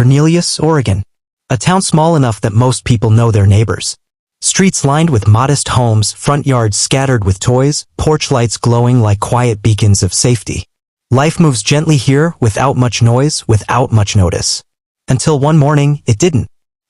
Cornelius, Oregon. A town small enough that most people know their neighbors. Streets lined with modest homes, front yards scattered with toys, porch lights glowing like quiet beacons of safety. Life moves gently here, without much noise, without much notice. Until one morning, it didn't.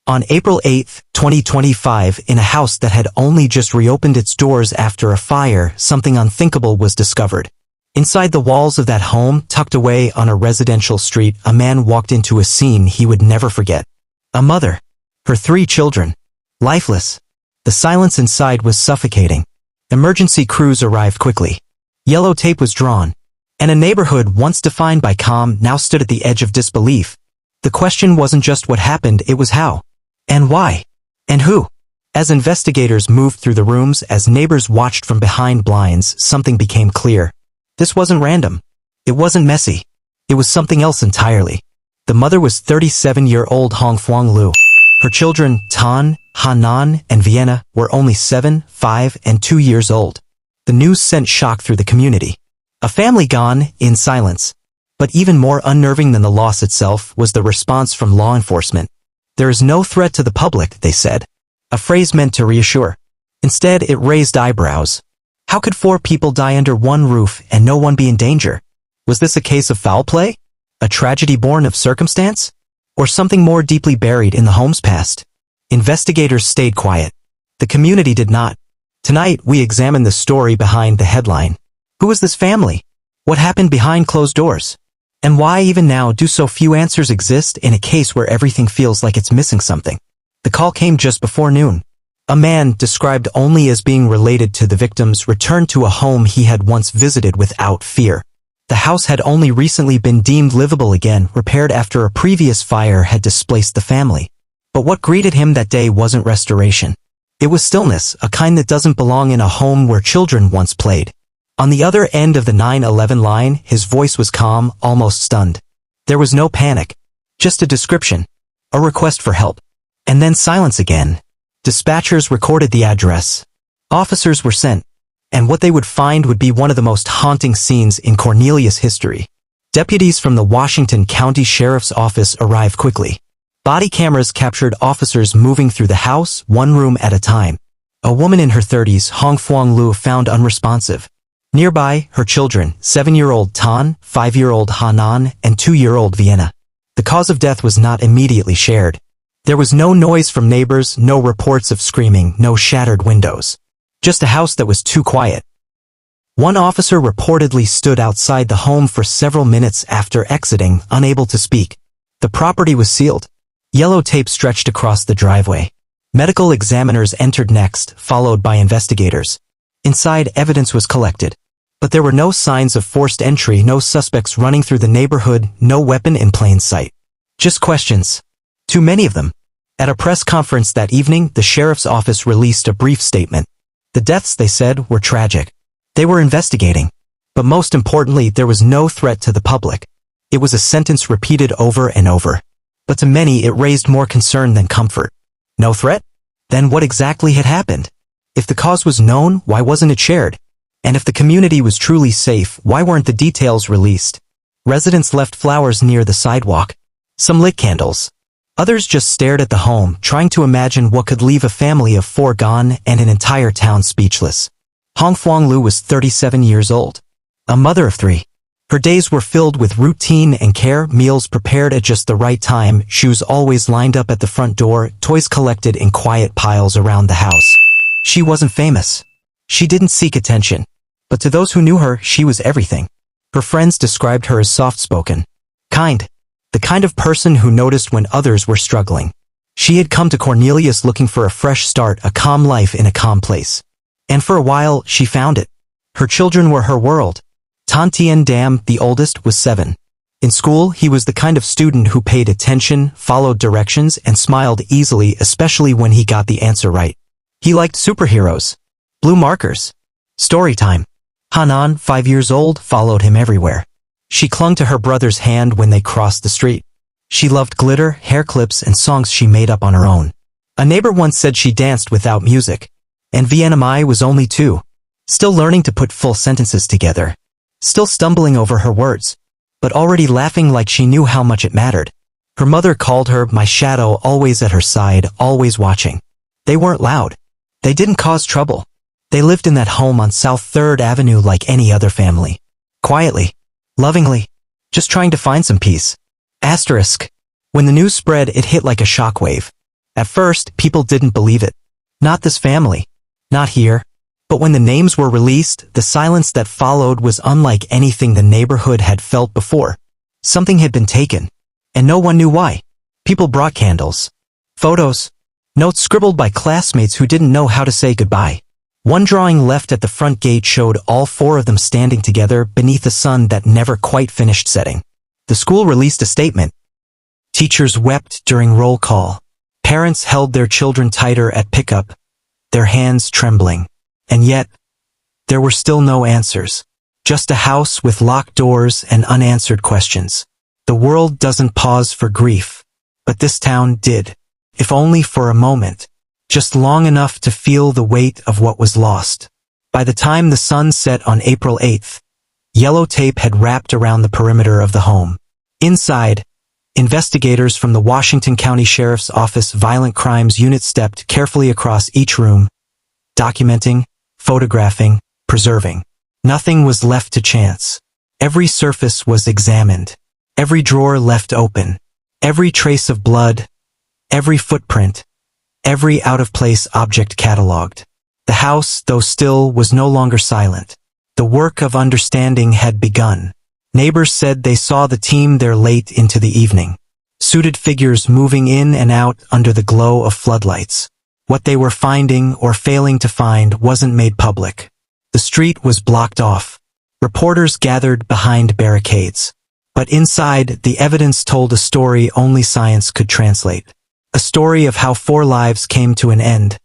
On April 8, 2025, in a house that had only just reopened its doors after a fire, something unthinkable was discovered. Inside the walls of that home, tucked away on a residential street, a man walked into a scene he would never forget. A mother. Her 3 children. Lifeless. The silence inside was suffocating. Emergency crews arrived quickly. Yellow tape was drawn. And a neighborhood once defined by calm now stood at the edge of disbelief. The question wasn't just what happened, it was how. And why? And who? As investigators moved through the rooms, as neighbors watched from behind blinds, something became clear. This wasn't random. It wasn't messy. It was something else entirely. The mother was 37-year-old Hong Phuong. Her children, Tan, Hanan, and Viena, were only 7, 5, and 2 years old. The news sent shock through the community. A family gone, in silence. But even more unnerving than the loss itself was the response from law enforcement. There is no threat to the public, they said. A phrase meant to reassure. Instead, it raised eyebrows. How could 4 people die under one roof and no one be in danger? Was this a case of foul play? A tragedy born of circumstance? Or something more deeply buried in the home's past? Investigators stayed quiet. The community did not. Tonight, we examine the story behind the headline. Who is this family? What happened behind closed doors? And why even now do so few answers exist in a case where everything feels like it's missing something? The call came just before noon. A man, described only as being related to the victims, returned to a home he had once visited without fear. The house had only recently been deemed livable again, repaired after a previous fire had displaced the family. But what greeted him that day wasn't restoration. It was stillness, a kind that doesn't belong in a home where children once played. On the other end of the 911 line, his voice was calm, almost stunned. There was no panic. Just a description. A request for help. And then silence again. Dispatchers recorded the address. Officers were sent. And what they would find would be one of the most haunting scenes in Cornelius history. Deputies from the Washington County Sheriff's Office arrived quickly. Body cameras captured officers moving through the house, one room at a time. A woman in her 30s, Hong Phuong, found unresponsive. Nearby, her children, 7-year-old Tan, 5-year-old Hanan, and 2-year-old Viena. The cause of death was not immediately shared. There was no noise from neighbors, no reports of screaming, no shattered windows. Just a house that was too quiet. One officer reportedly stood outside the home for several minutes after exiting, unable to speak. The property was sealed. Yellow tape stretched across the driveway. Medical examiners entered next, followed by investigators. Inside, evidence was collected. But there were no signs of forced entry, no suspects running through the neighborhood, no weapon in plain sight. Just questions. Too many of them. At a press conference that evening, the sheriff's office released a brief statement. The deaths, they said, were tragic. They were investigating. But most importantly, there was no threat to the public. It was a sentence repeated over and over. But to many, it raised more concern than comfort. No threat? Then what exactly had happened? If the cause was known, why wasn't it shared? And if the community was truly safe, why weren't the details released? Residents left flowers near the sidewalk. Some lit candles. Others just stared at the home, trying to imagine what could leave a family of 4 gone and an entire town speechless. Hong Phuong was 37 years old. A mother of 3. Her days were filled with routine and care, meals prepared at just the right time, shoes always lined up at the front door, toys collected in quiet piles around the house. She wasn't famous. She didn't seek attention. But to those who knew her, she was everything. Her friends described her as soft-spoken. Kind. The kind of person who noticed when others were struggling. She had come to Cornelius looking for a fresh start, a calm life in a calm place. And for a while, she found it. Her children were her world. Thanh Tien, the oldest, was 7. In school, he was the kind of student who paid attention, followed directions, and smiled easily, especially when he got the answer right. He liked superheroes. Blue markers. Story time. Hanan, 5 years old, followed him everywhere. She clung to her brother's hand when they crossed the street. She loved glitter, hair clips, and songs she made up on her own. A neighbor once said she danced without music. And Viena Mai was only 2. Still learning to put full sentences together. Still stumbling over her words. But already laughing like she knew how much it mattered. Her mother called her my shadow, always at her side, always watching. They weren't loud. They didn't cause trouble. They lived in that home on South 3rd Avenue like any other family. Quietly. Lovingly. Just trying to find some peace. Asterisk. When the news spread, it hit like a shockwave. At first, people didn't believe it. Not this family. Not here. But when the names were released, the silence that followed was unlike anything the neighborhood had felt before. Something had been taken. And no one knew why. People brought candles. Photos. Notes scribbled by classmates who didn't know how to say goodbye. One drawing left at the front gate showed all 4 of them standing together beneath a sun that never quite finished setting. The school released a statement. Teachers wept during roll call. Parents held their children tighter at pickup, their hands trembling. And yet, there were still no answers. Just a house with locked doors and unanswered questions. The world doesn't pause for grief, but this town did, if only for a moment. Just long enough to feel the weight of what was lost. By the time the sun set on April 8th, yellow tape had wrapped around the perimeter of the home. Inside, investigators from the Washington County Sheriff's Office Violent Crimes Unit stepped carefully across each room, documenting, photographing, preserving. Nothing was left to chance. Every surface was examined. Every drawer left open. Every trace of blood. Every footprint. Every out-of-place object cataloged. The house, though still, was no longer silent. The work of understanding had begun. Neighbors said they saw the team there late into the evening. Suited figures moving in and out under the glow of floodlights. What they were finding or failing to find wasn't made public. The street was blocked off. Reporters gathered behind barricades. But inside, the evidence told a story only science could translate. A story of how 4 lives came to an end,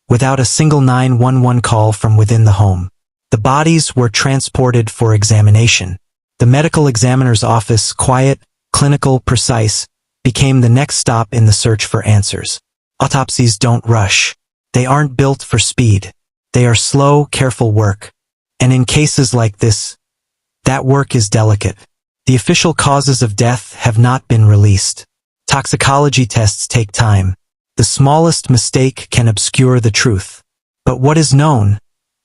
without a single 911 call from within the home. The bodies were transported for examination. The medical examiner's office, quiet, clinical, precise, became the next stop in the search for answers. Autopsies don't rush. They aren't built for speed. They are slow, careful work. And in cases like this, that work is delicate. The official causes of death have not been released. Toxicology tests take time. The smallest mistake can obscure the truth. But what is known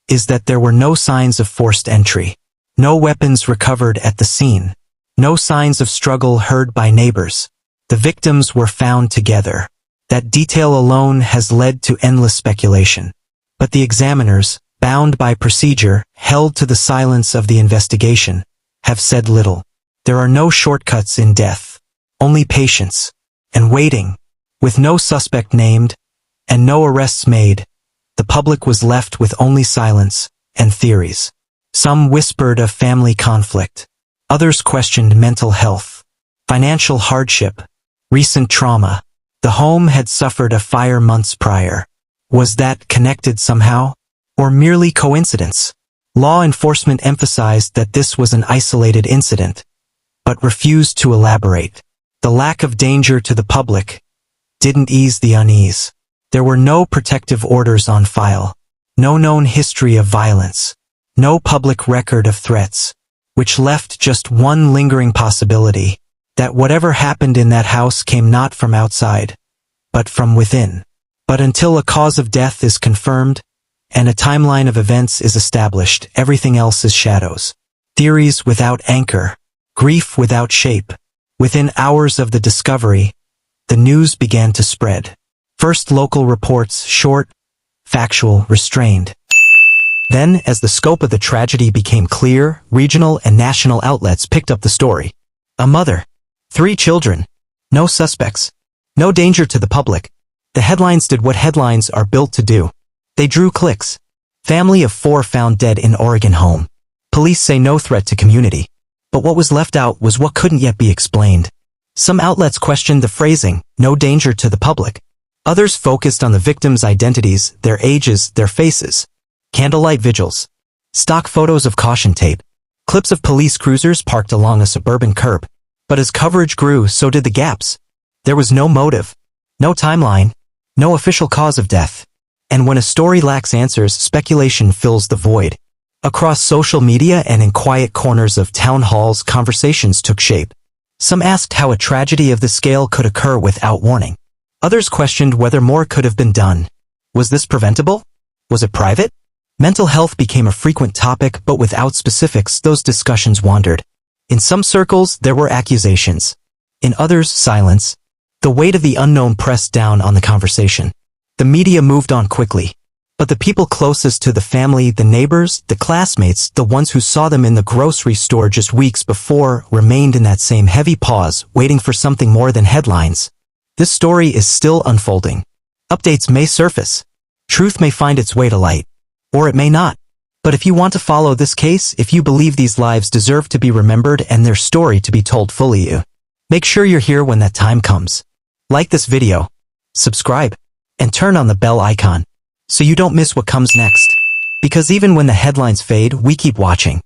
is that there were no signs of forced entry. No weapons recovered at the scene. No signs of struggle heard by neighbors. The victims were found together. That detail alone has led to endless speculation. But the examiners, bound by procedure, held to the silence of the investigation, have said little. There are no shortcuts in death. Only patience. And waiting. With no suspect named, and no arrests made, the public was left with only silence and theories. Some whispered of family conflict. Others questioned mental health, financial hardship, recent trauma. The home had suffered a fire months prior. Was that connected somehow? Or merely coincidence? Law enforcement emphasized that this was an isolated incident, but refused to elaborate. The lack of danger to the public didn't ease the unease. There were no protective orders on file, no known history of violence, no public record of threats, which left just one lingering possibility, that whatever happened in that house came not from outside, but from within. But until a cause of death is confirmed, and a timeline of events is established, everything else is shadows. Theories without anchor, grief without shape. Within hours of the discovery, the news began to spread. First local reports, short, factual, restrained. Then, as the scope of the tragedy became clear, regional and national outlets picked up the story. A mother. 3 children. No suspects. No danger to the public. The headlines did what headlines are built to do. They drew clicks. Family of 4 found dead in Oregon home. Police say no threat to community. But what was left out was what couldn't yet be explained. Some outlets questioned the phrasing, no danger to the public. Others focused on the victims' identities, their ages, their faces. Candlelight vigils. Stock photos of caution tape. Clips of police cruisers parked along a suburban curb. But as coverage grew, so did the gaps. There was no motive. No timeline. No official cause of death. And when a story lacks answers, speculation fills the void. Across social media and in quiet corners of town halls, conversations took shape. Some asked how a tragedy of the scale could occur without warning. Others questioned whether more could have been done. Was this preventable? Was it private? Mental health became a frequent topic, but without specifics, those discussions wandered. In some circles, there were accusations. In others, silence. The weight of the unknown pressed down on the conversation. The media moved on quickly. But the people closest to the family, the neighbors, the classmates, the ones who saw them in the grocery store just weeks before, remained in that same heavy pause, waiting for something more than headlines. This story is still unfolding. Updates may surface. Truth may find its way to light. Or it may not. But if you want to follow this case, if you believe these lives deserve to be remembered and their story to be told fully, make sure you're here when that time comes. Like this video, subscribe, and turn on the bell icon, so you don't miss what comes next. Because even when the headlines fade, we keep watching.